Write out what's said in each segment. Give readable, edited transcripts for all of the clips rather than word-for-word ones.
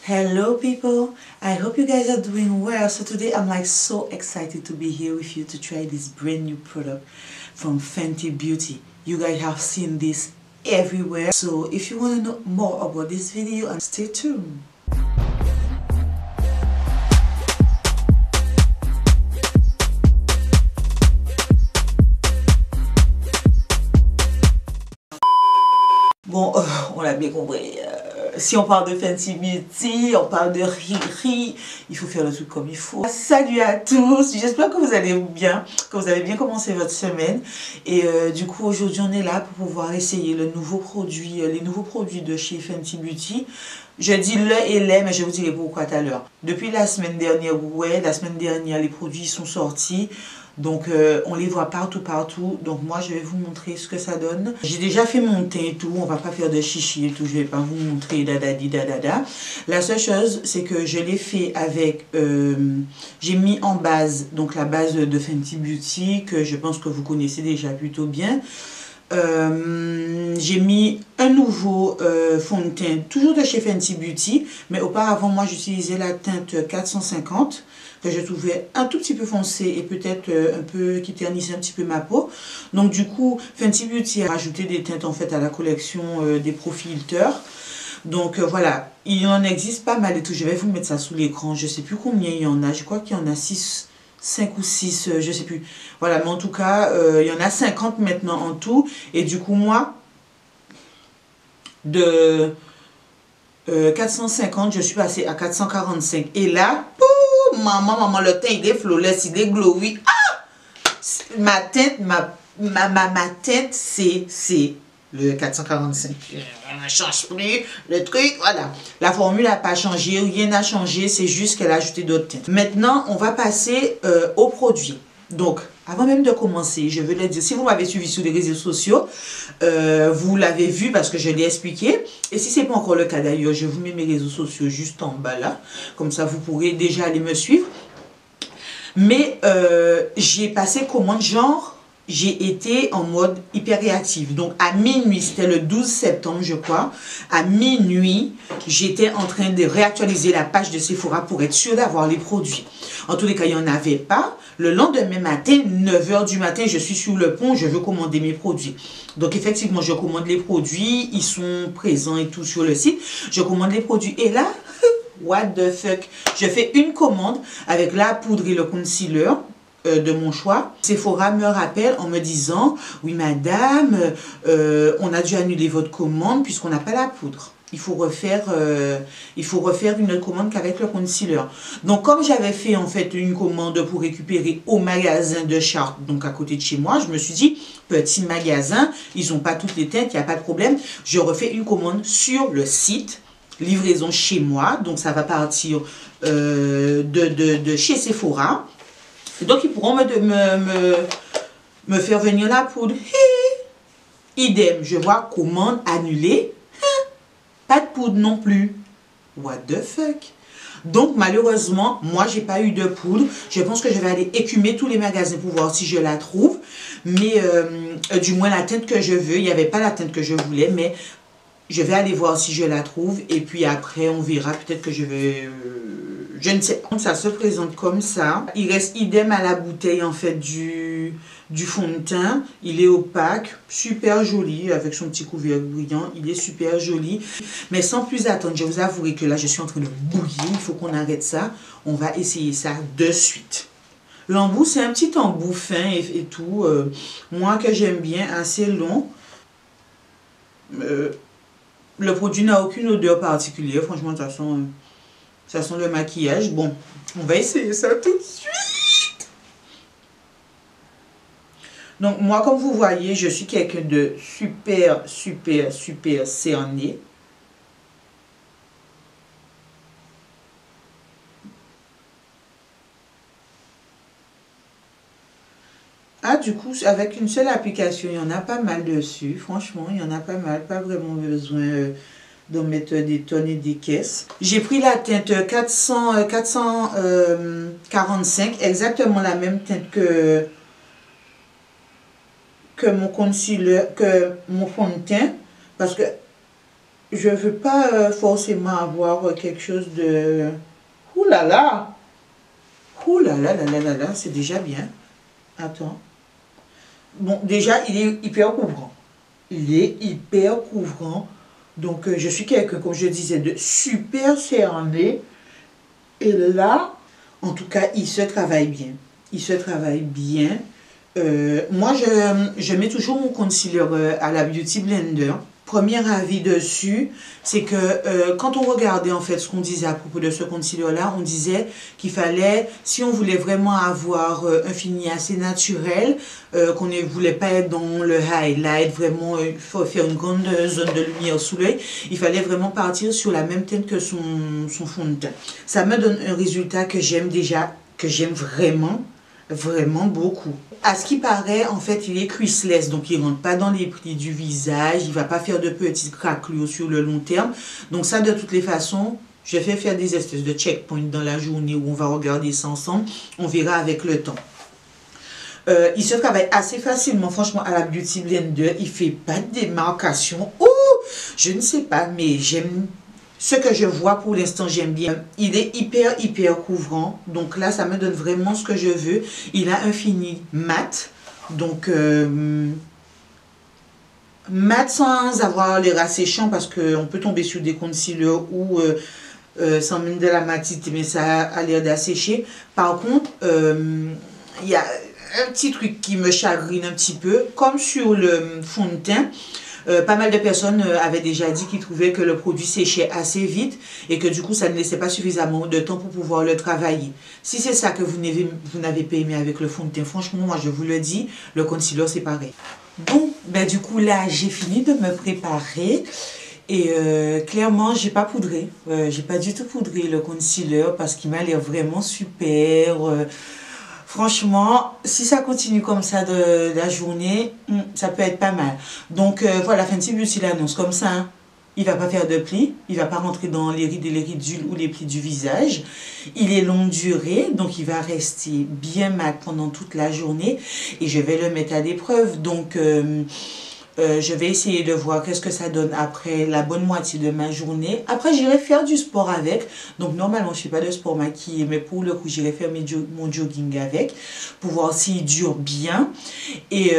Hello people, I hope you guys are doing well. So today I'm like so excited to be here with you to try this brand new product from Fenty Beauty. You guys have seen this everywhere. So if you want to know more about this video, and stay tuned. Bon, on l'a bien compris. Si on parle de Fenty Beauty, on parle de Riri, il faut faire le truc comme il faut. Salut à tous, j'espère que vous allez bien, que vous avez bien commencé votre semaine. Et du coup, aujourd'hui, on est là pour pouvoir essayer les nouveaux produits de chez Fenty Beauty. Je dis le et les, mais je vous dirai pourquoi tout à l'heure. Depuis la semaine dernière, les produits sont sortis. Donc on les voit partout. Donc moi je vais vous montrer ce que ça donne. J'ai déjà fait mon teint et tout. On va pas faire de chichi et tout. Je vais pas vous montrer dadadi dadada. La seule chose c'est que je l'ai fait avec j'ai mis en base, donc la base de Fenty Beauty, que je pense que vous connaissez déjà plutôt bien. J'ai mis un nouveau fond de teint, toujours de chez Fenty Beauty, mais auparavant moi j'utilisais la teinte 450 que je trouvais un tout petit peu foncé et peut-être un peu qui ternissait un petit peu ma peau. Donc du coup Fenty Beauty a rajouté des teintes en fait à la collection des Pro Filters. Donc voilà, il en existe pas mal et tout. Je vais vous mettre ça sous l'écran, je sais plus combien il y en a, je crois qu'il y en a 5 ou 6, je sais plus. Voilà, mais en tout cas, il y en a 50 maintenant en tout. Et du coup, moi, de 450, je suis passée à 445. Et là, maman, le teint, il est flawless, il est glowy. Ah! Ma teinte, ma teinte, c'est le 445. On ne change plus le truc, voilà. La formule n'a pas changé, rien n'a changé, c'est juste qu'elle a ajouté d'autres teintes. Maintenant, on va passer aux produits. Donc, avant même de commencer, je veux le dire, si vous m'avez suivi sur les réseaux sociaux, vous l'avez vu parce que je l'ai expliqué. Et si ce n'est pas encore le cas d'ailleurs, je vous mets mes réseaux sociaux juste en bas là. Comme ça, vous pourrez déjà aller me suivre. Mais j'ai passé commande genre... J'ai été en mode hyper réactif. Donc à minuit, c'était le 12 septembre je crois, à minuit, j'étais en train de réactualiser la page de Sephora pour être sûre d'avoir les produits. En tous les cas, il n'y en avait pas. Le lendemain matin, 9 h du matin, je suis sur le pont, je veux commander mes produits. Donc effectivement, je commande les produits, ils sont présents et tout sur le site. Je commande les produits et là, what the fuck, je fais une commande avec la poudre et le concealer de mon choix. Sephora me rappelle en me disant oui madame, on a dû annuler votre commande puisqu'on n'a pas la poudre. Il faut refaire une commande qu'avec le concealer. Donc comme j'avais fait en fait une commande pour récupérer au magasin de Chartres, donc à côté de chez moi, je me suis dit petit magasin, ils n'ont pas toutes les teintes, il n'y a pas de problème. Je refais une commande sur le site, livraison chez moi, donc ça va partir de chez Sephora. Donc ils pourront me faire venir la poudre. Idem, je vois commande annulée. Pas de poudre non plus. What the fuck? Donc malheureusement, moi j'ai pas eu de poudre. Je pense que je vais aller écumer tous les magasins pour voir si je la trouve. Mais du moins la teinte que je veux, il n'y avait pas la teinte que je voulais, mais je vais aller voir si je la trouve. Et puis après on verra, peut-être que je vais... je ne sais pas. Ça se présente comme ça. Il reste idem à la bouteille en fait du fond de teint. Il est opaque, super joli avec son petit couvercle brillant. Il est super joli. Mais sans plus attendre, je vous avouerai que là je suis en train de bouillir. Il faut qu'on arrête ça. On va essayer ça de suite. L'embout, c'est un petit embout fin et tout. Moi que j'aime bien, assez long. Le produit n'a aucune odeur particulière. Franchement, de toute façon... ça sent le maquillage. Bon, on va essayer ça tout de suite. Donc, moi, comme vous voyez, je suis quelqu'un de super cerné. Ah, du coup, avec une seule application, il y en a pas mal dessus. Franchement, il y en a pas mal. Pas vraiment besoin... d'en mettre des tonnes et des caisses. J'ai pris la teinte 445, exactement la même teinte que mon concealer, que mon fond de teint, parce que je veux pas forcément avoir quelque chose de... Ouh là là! Ouh là là là là là là, c'est déjà bien. Attends. Bon, déjà, il est hyper couvrant. Il est hyper couvrant. Donc, je suis quelqu'un, comme je disais, de super cerné. Et là, en tout cas, il se travaille bien. Il se travaille bien. Moi, je mets toujours mon concealer à la Beauty Blender. Premier avis dessus, c'est que quand on regardait en fait ce qu'on disait à propos de ce concealer-là, on disait qu'il fallait, si on voulait vraiment avoir un fini assez naturel, qu'on ne voulait pas être dans le highlight, vraiment il faut faire une grande zone de lumière sous l'œil, il fallait vraiment partir sur la même teinte que son fond de teint. Ça me donne un résultat que j'aime déjà, que j'aime vraiment beaucoup. À ce qui paraît, en fait, il est creaseless, donc il ne rentre pas dans les plis du visage, il ne va pas faire de petites craquelures sur le long terme. Donc ça, de toutes les façons, je vais faire des espèces de checkpoints dans la journée où on va regarder ça ensemble. On verra avec le temps. Il se travaille assez facilement, franchement, à la Beauty Blender. Il ne fait pas de démarcation. Ouh, je ne sais pas, mais j'aime... Ce que je vois pour l'instant, j'aime bien. Il est hyper couvrant. Donc là, ça me donne vraiment ce que je veux. Il a un fini mat. Donc, mat sans avoir l'air asséchant parce qu'on peut tomber sur des concealers où sans même de la matite, mais ça a l'air d'assécher. Par contre, il y a un petit truc qui me chagrine un petit peu, comme sur le fond de teint. Pas mal de personnes avaient déjà dit qu'ils trouvaient que le produit séchait assez vite et que du coup ça ne laissait pas suffisamment de temps pour pouvoir le travailler. Si c'est ça que vous n'avez pas aimé avec le fond de teint, franchement moi je vous le dis, le concealer c'est pareil. Bon, ben du coup là j'ai fini de me préparer. Et clairement, j'ai pas poudré. J'ai pas du tout poudré le concealer parce qu'il m'a l'air vraiment super. Franchement, si ça continue comme ça de la journée, ça peut être pas mal. Donc voilà, Fenty Beauty l'annonce comme ça. Hein. Il va pas faire de plis, il va pas rentrer dans les rides et les ridules ou les plis du visage. Il est longue durée, donc il va rester bien mat pendant toute la journée. Et je vais le mettre à l'épreuve. Donc je vais essayer de voir qu'est-ce que ça donne après la bonne moitié de ma journée. Après, j'irai faire du sport avec. Donc, normalement, je ne fais pas de sport maquillé, mais pour le coup, j'irai faire mon jogging avec pour voir s'il dure bien. Et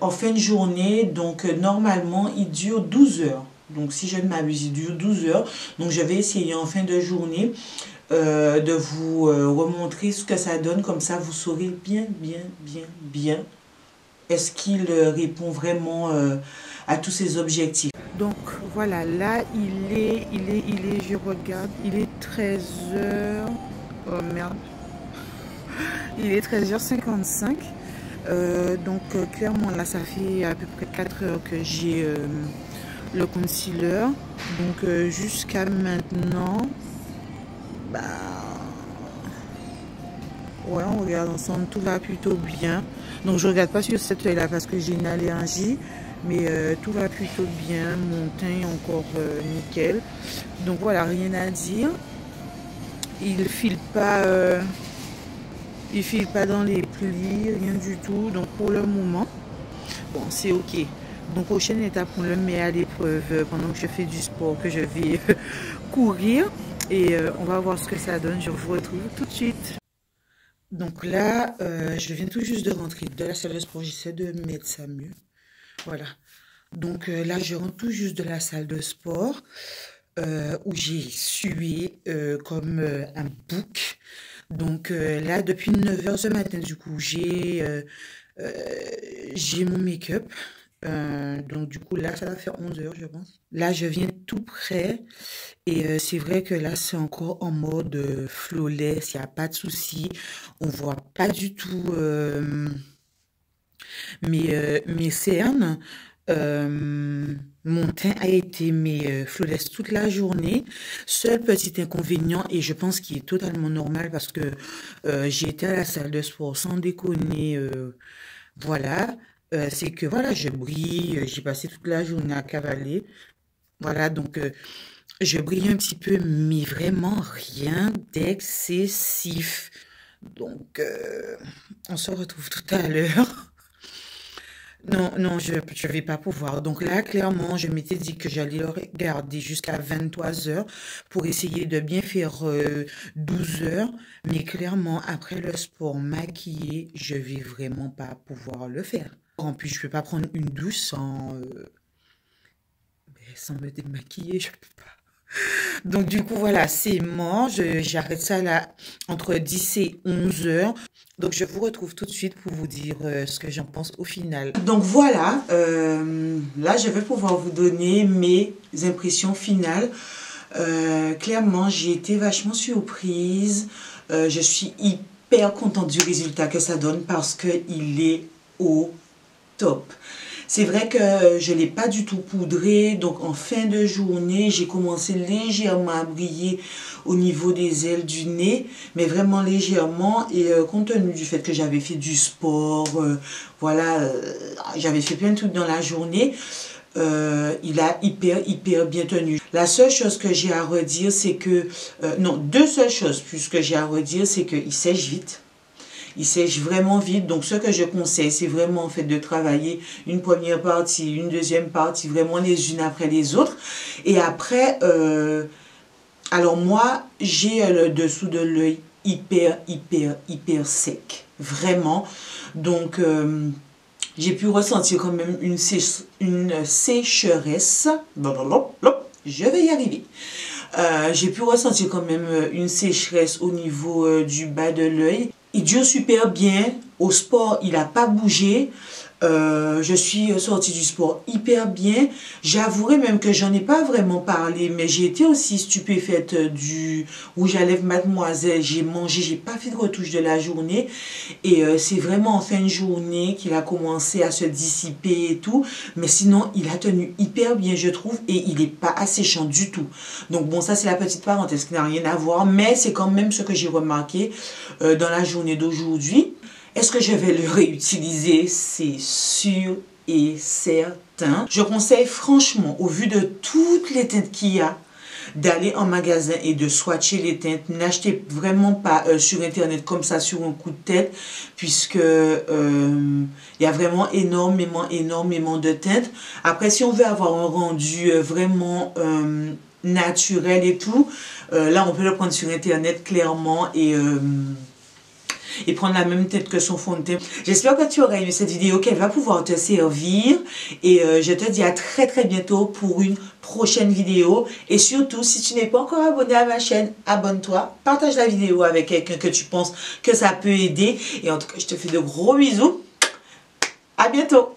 en fin de journée, donc, normalement, il dure 12 heures. Donc, si je ne m'abuse, il dure 12 heures. Donc, je vais essayer en fin de journée de vous remontrer ce que ça donne. Comme ça, vous saurez bien est-ce qu'il répond vraiment à tous ses objectifs. Donc voilà, là je regarde, il est 13h, oh merde, il est 13h55, donc clairement là ça fait à peu près 4 heures que j'ai le concealer, donc jusqu'à maintenant, bah, ouais, on regarde ensemble, tout va plutôt bien. Donc je regarde pas sur cette œil là parce que j'ai une allergie, mais tout va plutôt bien. Mon teint est encore nickel. Donc voilà, rien à dire. Il file pas dans les plis, rien du tout. Donc pour le moment, bon c'est ok. Donc prochaine étape, on le met à l'épreuve pendant que je fais du sport, que je vais courir. Et on va voir ce que ça donne. Je vous retrouve tout de suite. Donc là, je viens tout juste de rentrer de la salle de sport. J'essaie de mettre ça mieux. Voilà. Donc là, je rentre tout juste de la salle de sport où j'ai sué comme un bouc. Donc là, depuis 9 h ce matin, du coup, j'ai mon make-up. Donc du coup là ça va faire 11 h je pense. Là je viens tout près et c'est vrai que là c'est encore en mode flawless, il n'y a pas de souci, on voit pas du tout mes cernes. Mon teint a été flawless toute la journée. Seul petit inconvénient, et je pense qu'il est totalement normal parce que j'ai été à la salle de sport sans déconner, voilà, c'est que voilà, je brille, j'ai passé toute la journée à cavaler. Voilà, donc je brille un petit peu, mais vraiment rien d'excessif. Donc, on se retrouve tout à l'heure. Non, non, je ne vais pas pouvoir. Donc là, clairement, je m'étais dit que j'allais le regarder jusqu'à 23 heures pour essayer de bien faire 12 heures. Mais clairement, après le sport maquillé, je vais vraiment pas pouvoir le faire. En plus, je peux pas prendre une douche sans me démaquiller, je peux pas. Donc du coup, voilà, c'est mort. J'arrête ça là entre 10 et 11 heures. Donc je vous retrouve tout de suite pour vous dire ce que j'en pense au final. Donc voilà, là je vais pouvoir vous donner mes impressions finales. Clairement, j'ai été vachement surprise. Je suis hyper contente du résultat que ça donne parce qu'il est au top. C'est vrai que je ne l'ai pas du tout poudré, donc en fin de journée, j'ai commencé légèrement à briller au niveau des ailes du nez, mais vraiment légèrement, et compte tenu du fait que j'avais fait du sport, voilà, j'avais fait plein de trucs dans la journée, il a hyper bien tenu. La seule chose que j'ai à redire, c'est que, non, deux seules choses plus que j'ai à redire, c'est qu'il sèche vite. Il sèche vraiment vite. Donc, ce que je conseille, c'est vraiment en fait de travailler une première partie, une deuxième partie, vraiment les unes après les autres. Et après, alors moi, j'ai le dessous de l'œil hyper sec. Vraiment. Donc, j'ai pu ressentir quand même une sécheresse. Je vais y arriver. J'ai pu ressentir quand même une sécheresse au niveau du bas de l'œil. Il dure super bien. Au sport, il n'a pas bougé. Je suis sortie du sport hyper bien. J'avouerai même que j'en ai pas vraiment parlé, mais j'ai été aussi stupéfaite du rouge à lèvres Mademoiselle. J'ai mangé, j'ai pas fait de retouche de la journée. Et c'est vraiment en fin de journée qu'il a commencé à se dissiper et tout. Mais sinon, il a tenu hyper bien, je trouve, et il n'est pas asséchant du tout. Donc bon, ça c'est la petite parenthèse qui n'a rien à voir, mais c'est quand même ce que j'ai remarqué dans la journée d'aujourd'hui. Est-ce que je vais le réutiliser? C'est sûr et certain. Je conseille franchement, au vu de toutes les teintes qu'il y a, d'aller en magasin et de swatcher les teintes. N'achetez vraiment pas sur internet comme ça sur un coup de tête, puisque il y a vraiment énormément de teintes. Après, si on veut avoir un rendu vraiment naturel et tout, là on peut le prendre sur internet clairement et prendre la même teinte que son fond de teint. J'espère que tu auras aimé cette vidéo, qu'elle va pouvoir te servir. Et je te dis à très bientôt pour une prochaine vidéo. Et surtout, si tu n'es pas encore abonné à ma chaîne, abonne-toi. Partage la vidéo avec quelqu'un que tu penses que ça peut aider. Et en tout cas, je te fais de gros bisous. À bientôt.